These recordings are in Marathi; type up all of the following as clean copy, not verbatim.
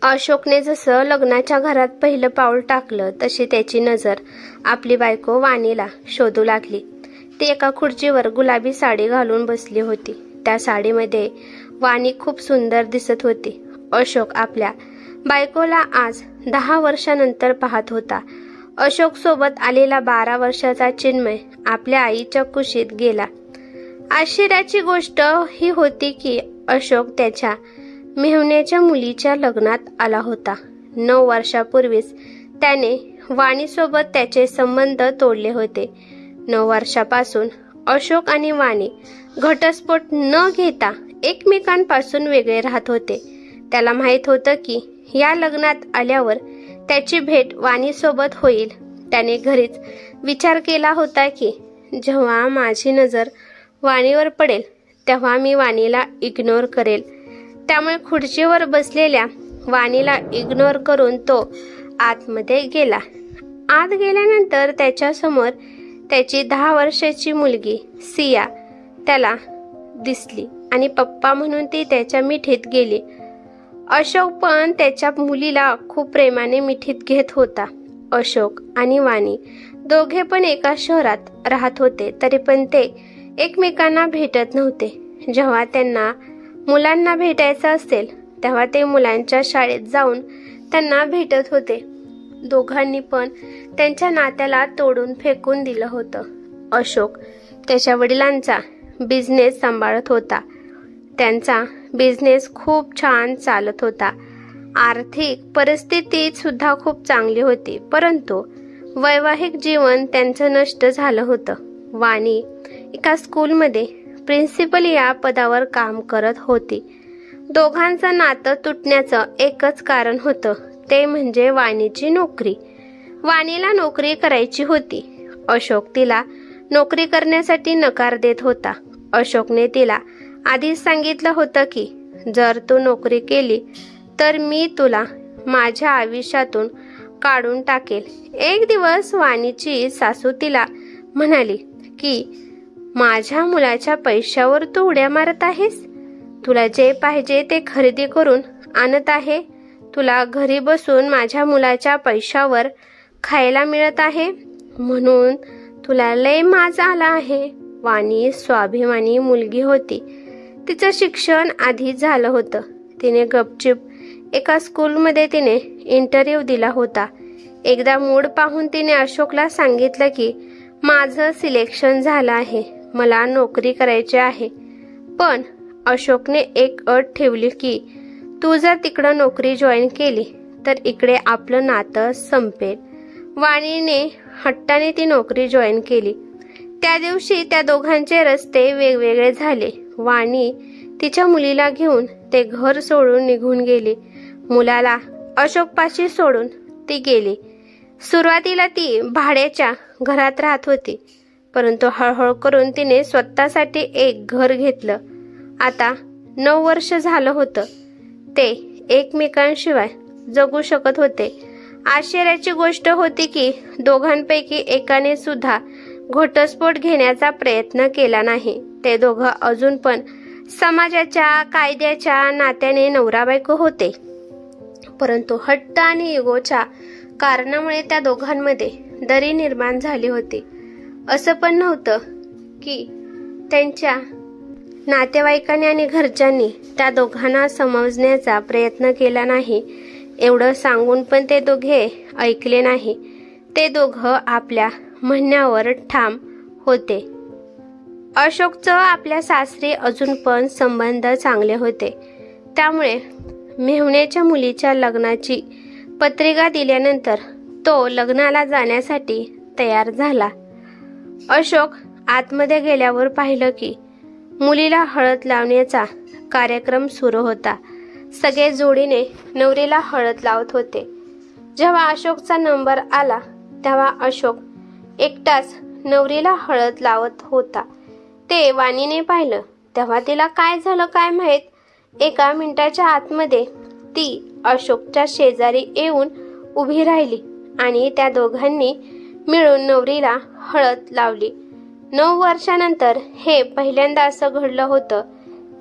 अशोकने जसं लग्नाच्या घरात पहिलं पाऊल टाकलं तशी त्याची नजर आपली बायको वाणीला शोधू लागली। ती एका खुर्चीवर गुलाबी साडी घालून बसली होती। त्या साडीमध्ये वाणी खूप सुंदर दिसत होती। अशोक आपल्या बायकोला आज 10 वर्षानंतर पाहत होता। अशोक सोबत आलेला 12 वर्षाचा चिन्मय आपल्या आईच्या कुशीत गेला। आश्चर्याची गोष्ट ही होती की अशोक त्याच्या मेहुण्याच्या मुलीच्या लग्नात आला होता। 9 वर्षापूर्वीच त्याने वाणीसोबत त्याचे संबंध तोडले होते। 9 वर्षापासून अशोक आणि वाणी घटस्फोट न घेता एकमेकांपासून वेगळे राहत होते। त्याला माहित होतं की या लग्नात आल्यावर त्याची भेट वाणीसोबत होईल। त्याने घरीच विचार केला होता की जेव्हा माझी नजर वाणीवर पडेल तेव्हा मी वाणीला इग्नोर करेल। त्यामुळे खुर्चीवर बसलेल्या वाणीला इग्नोर करून तो आतमध्ये गेला। आत गेल्यानंतर त्याच्या समोर त्याची 10 वर्षाची मुलगी सिया त्याला दिसली आणि पप्पा म्हणून ती त्याच्या मिठीत गेली। अशोक पण त्याच्या मुलीला खूप प्रेमाने मिठीत घेत होता। अशोक आणि वाणी दोघे पण एका शहरात राहत होते, तरी पण ते एकमेकांना भेटत नव्हते। जेव्हा त्यांना मुलांना भेटायचं असेल तेव्हा ते मुलांच्या शाळेत जाऊन त्यांना भेटत होते। दोघांनी पण त्यांच्या नात्याला तोडून फेकून दिलं होतं। अशोक त्याच्या वडिलांचा बिझनेस सांभाळत होता। त्यांचा बिझनेस खूप छान चालत होता। आर्थिक परिस्थिती सुद्धा खूप चांगली होती, परंतु वैवाहिक जीवन त्यांचं नष्ट झालं होतं। वाणी एका स्कूलमध्ये प्रिन्सिपल या पदावर काम करत होती। दोघांचं नातं तुटण्याचं एकच कारण होतं, ते म्हणजे वाणीची नोकरी। वाणीला नोकरी करायची होती। अशोक तिला नोकरी करण्यासाठी नकार देत होता। अशोकने तिला आधीच सांगितलं होतं की जर तू नोकरी केली तर मी तुला माझ्या आयुष्यातून काढून टाकेल। एक दिवस वाणीची सासू तिला म्हणाली की माझ्या मुलाच्या पैशावर तू उड्या मारत आहेस। तुला जे पाहिजे ते खरेदी करून आणत आहे। तुला घरी बसून माझ्या मुलाच्या पैशावर खायला मिळत आहे, म्हणून तुला लय माज आला आहे। वाणी स्वाभिमानी मुलगी होती। तिचं शिक्षण आधी झालं होतं। तिने गपचिप एका स्कूलमध्ये तिने इंटरव्ह्यू दिला होता। एकदा मूड पाहून तिने अशोकला सांगितलं की माझं सिलेक्शन झालं आहे, मला नोकरी करायची आहे। पण अशोकने एक अट ठेवली की तू जर तिकडं नोकरी जॉईन केली तर इकडे आपलं नातं संपेल। वाणीने हट्टाने ती नोकरी जॉईन केली। त्या दिवशी त्या दोघांचे रस्ते वेगवेगळे झाले। वाणी तिच्या मुलीला घेऊन ते घर सोडून निघून गेली। मुलाला अशोकपाशी सोडून ती गेली। सुरुवातीला ती भाड्याच्या घरात राहत होती, परंतु हळूहळू करून तिने स्वतःसाठी एक घर घेतलं। आता 9 वर्ष झालं होतं ते एकमेकांशिवाय जगू शकत होते। आश्चर्याची गोष्ट होती की दोघांपैकी एकाने सुद्धा घटस्फोट घेण्याचा प्रयत्न केला नाही। ते दोघं अजून पण समाजाच्या कायद्याच्या नात्याने नवरा बायको होते, परंतु हट्ट आणि इगोच्या कारणामुळे त्या दोघांमध्ये दरी निर्माण झाली होती। असं पण नव्हतं की त्यांच्या नातेवाईकांनी आणि घरच्यांनी त्या दोघांना समजण्याचा प्रयत्न केला नाही। एवढं सांगून पण ते दोघे ऐकले नाही। ते दोघं आपल्या म्हणण्यावर ठाम होते। अशोकचं आपल्या सासरी अजून पण संबंध चांगले होते, त्यामुळे मेहुण्याच्या मुलीच्या लग्नाची पत्रिका दिल्यानंतर तो लग्नाला जाण्यासाठी तयार झाला। अशोक आतमध्ये गेल्यावर पाहिलं की मुलीला हळद लावण्याचा कार्यक्रम सुरू होता। सगळे जोडीने नवरीला हळद लावत होते। जेव्हा अशोकचा नंबर आला तेव्हा अशोक एकटाच नवरीला हळद लावत होता। ते वाणीने पाहिलं तेव्हा तिला काय झालं काय माहित, 1 मिनिटाच्या आतमध्ये ती अशोकच्या शेजारी येऊन उभी राहिली आणि त्या दोघांनी मिळून नवरीला हळद लावली। 9 वर्षानंतर हे पहिल्यांदा असं घडलं होतं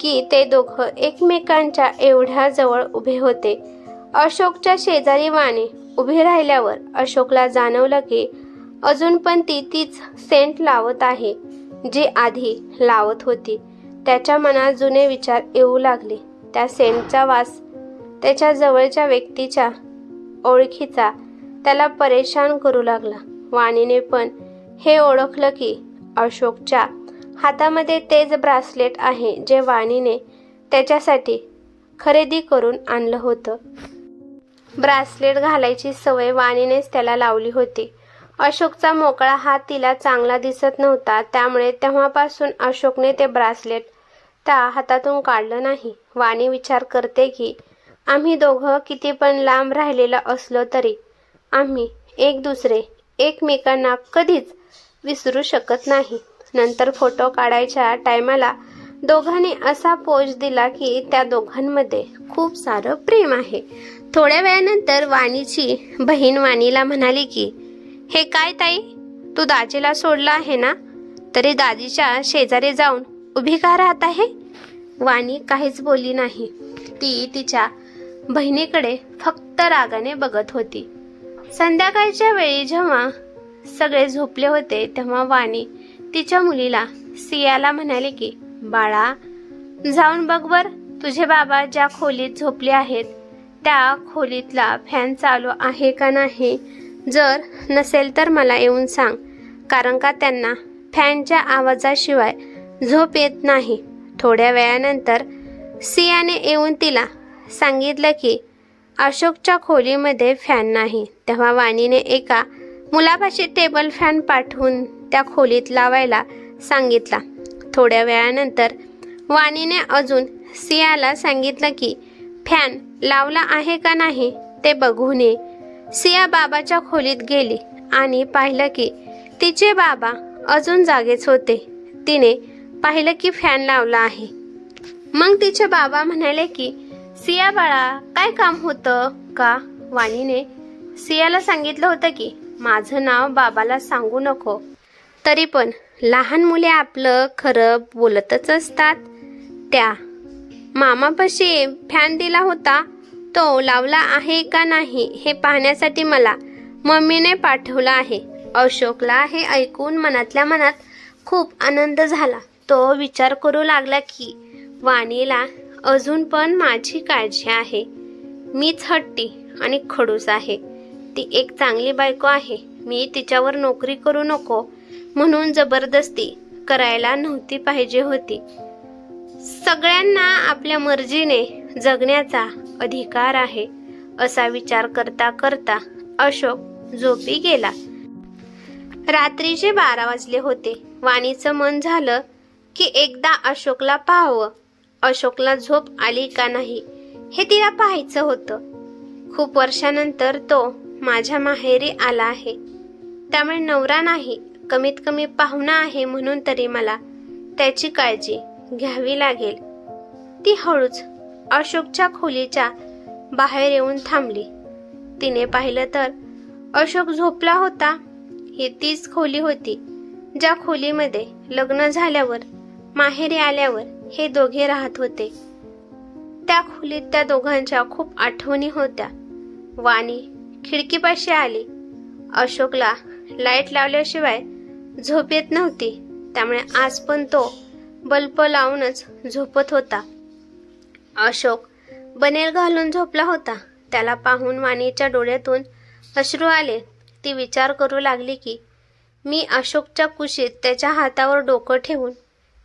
की ते दोघं एकमेकांच्या एवढ्या जवळ उभे होते। अशोकच्या शेजारी वाणी उभी राहिल्यावर अशोकला जाणवलं की अजून पण ती तीच सेंट लावत आहे जी आधी लावत होती. त्याच्या मनात जुने विचार येऊ लागले. त्या सेंटचा वास त्याच्या जवळच्या व्यक्तीच्या ओळखीचा त्याला परेशान करू लागला. वाणीने पण हे ओळखलं की अशोकच्या हातामध्ये तेच ब्रासलेट आहे जे वाणीने त्याच्यासाठी खरेदी करून आणलं होतं. ब्रासलेट घालायची सवय वाणीनेच त्याला लावली होती. अशोकचा मोकळा हात तिला चांगला दिसत नव्हता, त्यामुळे तेव्हापासून अशोकने ते ब्रासलेट त्या हातातून काढलं नाही. वाणी विचार करते की आम्ही दोघं किती पण लांब राहिलेलं असलो तरी आम्ही एक दुसरे एकमेकांना कधीच विसरू शकत नाही. नंतर फोटो काढायच्या टायमाला दोघांनी असा पोज दिला की त्या दोघांमध्ये खूप सारं प्रेम आहे. थोड्या वेळानंतर वाणीची बहीण वाणीला म्हणाली की हे काय ताई, तू दाजीला सोडलं आहे ना, तरी दाजीच्या शेजारी जाऊन उभी का राहत आहे? वाणी काहीच बोलली नाही. ती तिच्या बहिणीकडे फक्त रागाने बघत होती. संध्याकाळच्या वेळी जेव्हा सगळे झोपले होते तेव्हा वाणी तिच्या मुलीला सियाला म्हणाली की बाळा, जाऊन बघ बर, तुझे बाबा ज्या खोलीत झोपले आहेत त्या खोलीतला फॅन चालू आहे का नाही. जर नसेल तर मला येऊन सांग, कारण का त्यांना फॅनच्या आवाजाशिवाय झोप येत नाही. थोड्या वेळानंतर सियाने येऊन तिला सांगितलं की अशोकच्या खोलीमध्ये फॅन नाही. तेव्हा वाणीने एका मुलापाशी टेबल फॅन पाठवून त्या खोलीत लावायला सांगितला. थोड्या वेळानंतर वाणीने अजून सियाला सांगितलं की फॅन लावला आहे का नाही ते बघून ये. सिया बाबाच्या खोलीत गेली आणि पाहिलं की तिचे बाबा अजून जागेच होते. तिने पाहिलं की फॅन लावला आहे. मग तिचे बाबा म्हणाले की सिया बाळा, काय काम होतं का? वाणीने सियाला सांगितलं होतं की माझं नाव बाबाला सांगू नको, तरी पण लहान मुले आपलं खरं बोलतच असतात. त्या मामापाशी फॅन दिला होता, तो लावला आहे का नाही हे पाहण्यासाठी मला मम्मीने पाठवलं आहे. अशोकला हे ऐकून मनातल्या मनात खूप आनंद झाला. तो विचार करू लागला की वाणीला अजून पण माझी काळजी आहे. मीच हट्टी आणि खडूस आहे. ती एक चांगली बायको आहे. मी तिच्यावर नोकरी करू नको म्हणून जबरदस्ती करायला नव्हती पाहिजे होती. सगळ्यांना आपल्या मर्जीने जगण्याचा अधिकार आहे, असा विचार करता करता अशोक झोपी गेला. रात्रीचे 12 वाजले होते. वाणीचं मन झालं की एकदा अशोकला पाहावं. अशोकला झोप आली का नाही हे तिला पाहायचं होतं. खूप वर्षानंतर तो माझ्या माहेरी आला आहे, त्यामुळे नवरा नाही, कमीत कमी पाहुणा आहे म्हणून तरी मला त्याची काळजी घ्यावी लागेल. ती हळूच अशोकच्या खोलीच्या बाहेर येऊन थांबली. तिने पाहिलं तर अशोक झोपला होता. ही तीच खोली होती ज्या खोलीमध्ये लग्न झाल्यावर माहेरी आल्यावर हे दोघे राहत होते. त्या खोलीत त्या दोघांच्या खूप आठवणी होत्या. वाणी खिडकीपाशी आली. अशोकला लाईट लावल्याशिवाय झोप येत नव्हती, त्यामुळे आज पण तो बल्ब लावूनच झोपत होता. अशोक बनेल घालून झोपला होता. त्याला पाहून वाणीच्या डोळ्यातून अश्रू आले. ती विचार करू लागली की मी अशोकच्या कुशीत त्याच्या हातावर डोकं ठेवून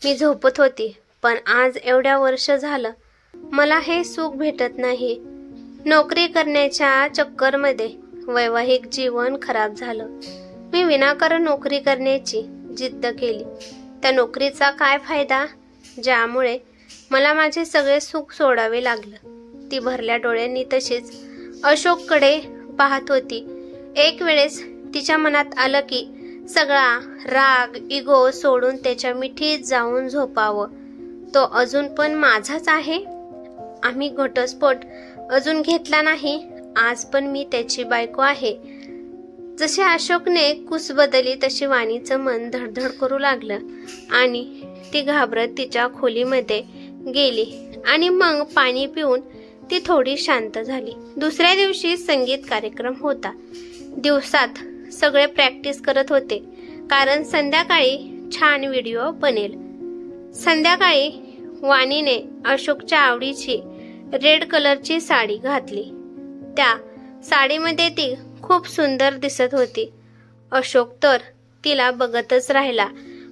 मी झोपत होती, पण आज एवढ्या वर्ष झालं मला हे सुख भेटत नाही. नोकरी करण्याच्या चक्करमध्ये वैवाहिक जीवन खराब झालं. मी विनाकारण नोकरी करण्याची जिद्द केली. त्या नोकरीचा काय फायदा ज्यामुळे मला माझे सगळे सुख सोडावे लागलं. ती भरल्या डोळ्यांनी तशीच अशोककडे पाहत होती. एक वेळेस तिच्या मनात आलं की सगळा राग इगो सोडून त्याच्या मिठीत जाऊन झोपावं. तो अजून पण माझाच आहे. आम्ही घटस्फोट अजून घेतला नाही. आज पण मी त्याची बायको आहे. जसे अशोकने कुस बदलली तशी वाणीचं मन धडधड करू लागलं आणि ती घाबरत तिच्या खोलीमध्ये गेली आणि मग पाणी पिऊन ती थोडी शांत झाली. दुसऱ्या दिवशी संगीत कार्यक्रम होता. दिवसात सगळे प्रॅक्टिस करत होते, कारण संध्याकाळी छान व्हिडिओ बनेल. संध्याकाळी वाणीने अशोकच्या आवडीची रेड कलरची साडी घातली. त्या साडीमध्ये ती खूप सुंदर दिसत होती. अशोक तर तिला बघतच राहिला.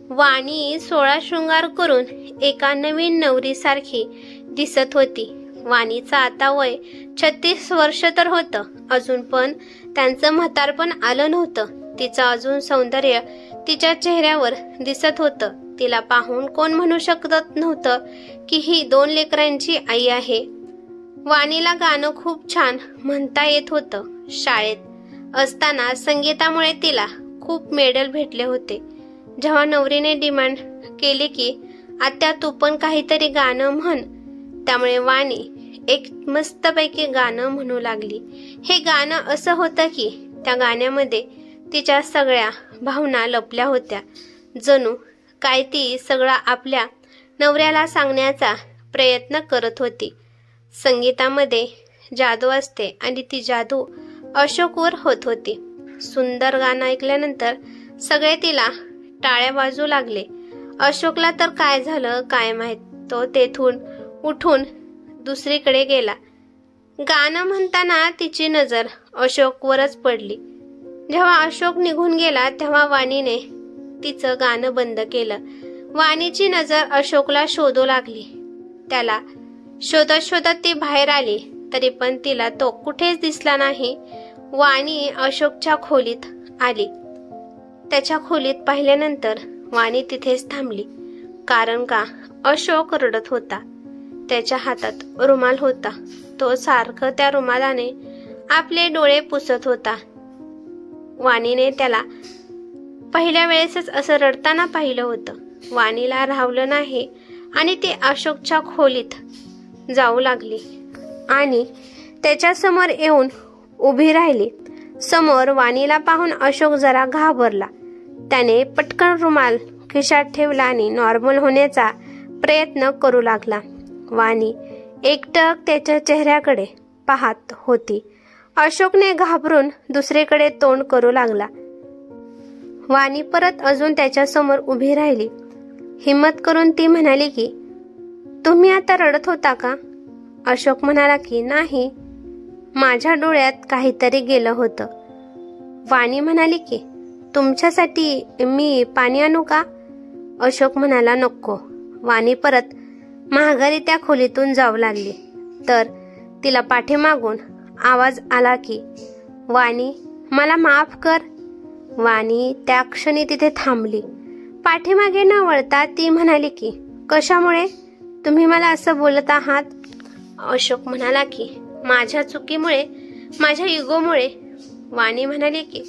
वाणी 16 शृंगार करून एका नवीन नवरीसारखी दिसत होती. वाणीचं आता वय 36 वर्ष तर होतं, अजून पण त्यांचं म्हातारपण आलं नव्हतं. तिचं अजून सौंदर्य तिच्या चेहऱ्यावर दिसत होतं. तिला पाहून कोण म्हणू शकत नव्हतं की ही 2 लेकरांची आई आहे. वाणीला गाणं खूप छान म्हणता येत होतं. शाळेत असताना संगीतामुळे तिला खूप मेडल भेटले होते. जेव्हा नवरीने डिमांड केली की आत्या तू पण काहीतरी गाणं म्हण, त्यामुळे वाणी एक मस्तपैकी गाणं म्हणू लागली. हे गाणं असं होतं की त्या गाण्यामध्ये तिच्या सगळ्या भावना लपल्या होत्या. जणू काय ती सगळं आपल्या नवऱ्याला सांगण्याचा प्रयत्न करत होती. संगीतामध्ये जादू असते आणि ती जादू अशोकवर होत होती. सुंदर गाणं ऐकल्यानंतर सगळे तिला टाळ्या वाजू लागले. अशोकला तर काय झालं काय माहित, तो तेथून उठून दुसरीकडे गेला. गाणं म्हणताना तिची नजर अशोकवरच पडली. जेव्हा अशोक निघून गेला तेव्हा वाणीने तिचं गाणं बंद केलं. वाणीची नजर अशोकला शोधू लागली. त्याला शोधत शोधत ती बाहेर आली, तरी पण तिला तो कुठेच दिसला नाही. वाणी अशोकच्या खोलीत आली. त्याच्या खोलीत पाहिल्यानंतर वाणी तिथेच थांबली, कारण का अशोक रडत होता. त्याच्या हातात रुमाल होता. तो सारखं त्या रुमालाने आपले डोळे पुसत होता. वाणीने त्याला पहिल्या वेळेसच असं रडताना पाहिलं होतं. वाणीला राहवलं नाही आणि ती अशोकच्या खोलीत जाऊ लागली आणि त्याच्या समोर येऊन उभी राहिली. समोर वाणीला पाहून अशोक जरा घाबरला. त्याने पटकन रुमाल खिशात ठेवला आणि नॉर्मल होण्याचा प्रयत्न करू लागला. वाणी एकटक त्याच्या चेहऱ्याकडे पाहत होती. अशोकने घाबरून दुसरीकडे तोंड करू लागला. वाणी परत अजून त्याच्या समोर उभी राहिली. हिम्मत करून ती म्हणाली की तुम्ही आता रडत होता का? अशोक म्हणाला की नाही, माझ्या डोळ्यात काहीतरी गेलं होतं. वाणी म्हणाली की तुमच्यासाठी मी पाणी आणू का? अशोक म्हणाला नको. वाणी परत महागारी त्या खोलीतून जाऊ लागली. तर तिला पाठीमागून आवाज आला की वाणी मला माफ कर. वाणी त्या क्षणी तिथे थांबली. पाठीमागे न वळता ती म्हणाली की कशामुळे तुम्ही मला असं बोलत आहात? अशोक म्हणाला की माझ्या चुकीमुळे, माझ्या इगोमुळे. वाणी म्हणाली की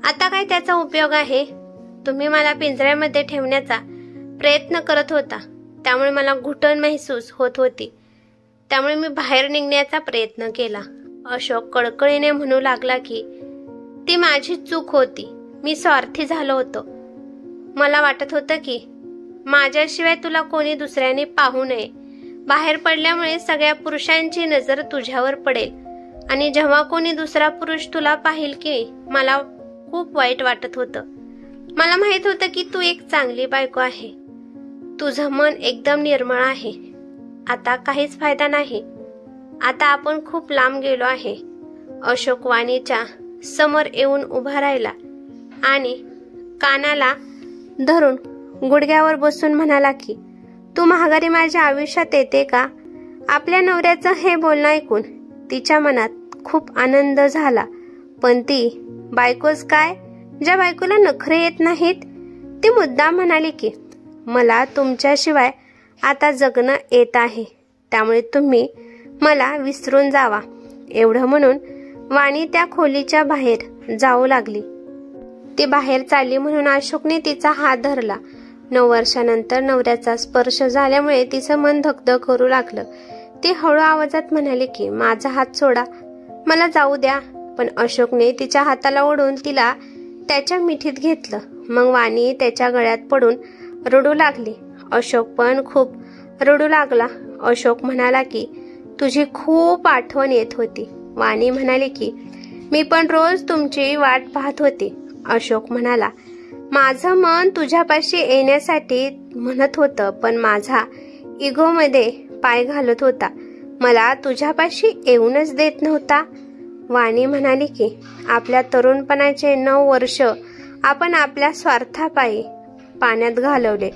आता काय त्याचा उपयोग आहे? तुम्ही मला पिंजऱ्यामध्ये ठेवण्याचा प्रयत्न करत होता, त्यामुळे मला घुटण महसूस होत होती, त्यामुळे मी बाहेर निघण्याचा प्रयत्न केला. अशोक कळकळीने म्हणू लागला की ती माझी चूक होती, मी स्वार्थी झालो होतो. मला वाटत होतं की माझ्याशिवाय तुला कोणी दुसऱ्याने पाहू नये. बाहेर पडल्यामुळे सगळ्या पुरुषांची नजर तुझ्यावर पडेल आणि जेव्हा कोणी दुसरा पुरुष तुला पाहिल की मला खूप वाईट वाटत होतं. मला माहित होतं की तू एक चांगली बायको आहे, तुझं मन एकदम निर्मळ आहे. आता काहीच फायदा नाही. आता आपण खूप लांब गेलो आहे. अशोक वाणीच्या समोर येऊन उभा राहिला आणि कानाला धरून गुडघ्यावर बसून म्हणाला की तू महागारी माझ्या आयुष्यात येते का? आपल्या नवऱ्याचं हे बोलणं ऐकून तिच्या मनात खूप आनंद झाला. पण ती बायकोच काय, ज्या बायकोला नखरे येत नाहीत, ती मुद्दाम म्हणाली की मला तुमच्याशिवाय आता जगणं येत आहे, त्यामुळे तुम्ही मला विसरून जावा. एवढं म्हणून वाणी त्या खोलीच्या बाहेर जाऊ लागली. ती बाहेर चालली म्हणून अशोकने तिचा हात धरला. 9 वर्षानंतर नवऱ्याचा स्पर्श झाल्यामुळे तिचं मन धगधग करू लागलं. ती हळू आवाजात म्हणाली की माझा हात सोडा, मला जाऊ द्या. पण अशोकने तिच्या हाताला ओढून तिला त्याच्या मिठीत घेतलं. मग वाणी त्याच्या गळ्यात पडून रडू लागली. अशोक पण खूप रडू लागला. अशोक म्हणाला की तुझी खूप आठवण येत होती. वाणी म्हणाली की मी पण रोज तुमची वाट पाहत होते. अशोक म्हणाला, माझं मन तुझ्यापाशी येण्यासाठी म्हणत होतं, पण माझा इगोमध्ये पाय घालत होता. मला तुझ्यापाशी येऊनच देत नव्हता. वाणी म्हणाली की आपल्या तरुणपणाचे 9 वर्ष आपण आपल्या स्वार्थापायी पाण्यात घालवले.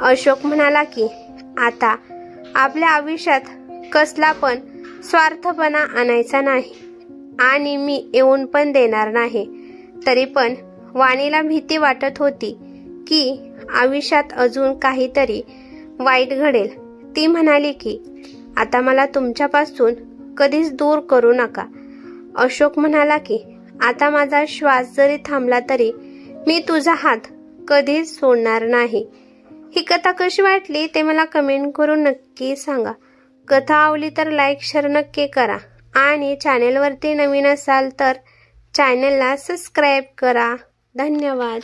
अशोक म्हणाला की आता आपल्या आयुष्यात कसला पण स्वार्थपणा आणायचा नाही आणि मी येऊन पण देणार नाही. तरी पण वाणीला भीती वाटत होती की आयुष्यात अजून काहीतरी वाईट घडेल. ती म्हणाली की आता मला तुमच्यापासून कधीच दूर करू नका. अशोक म्हणाला की आता माझा श्वास जरी थांबला तरी मी तुझा हात कधीच सोडणार नाही. ही कथा कशी वाटली ते मला कमेंट करून नक्की सांगा. कथा आवडली तर लाईक शेअर नक्की करा आणि चॅनेलवरती नवीन असाल तर चॅनेलला सबस्क्राईब करा. धन्यवाद.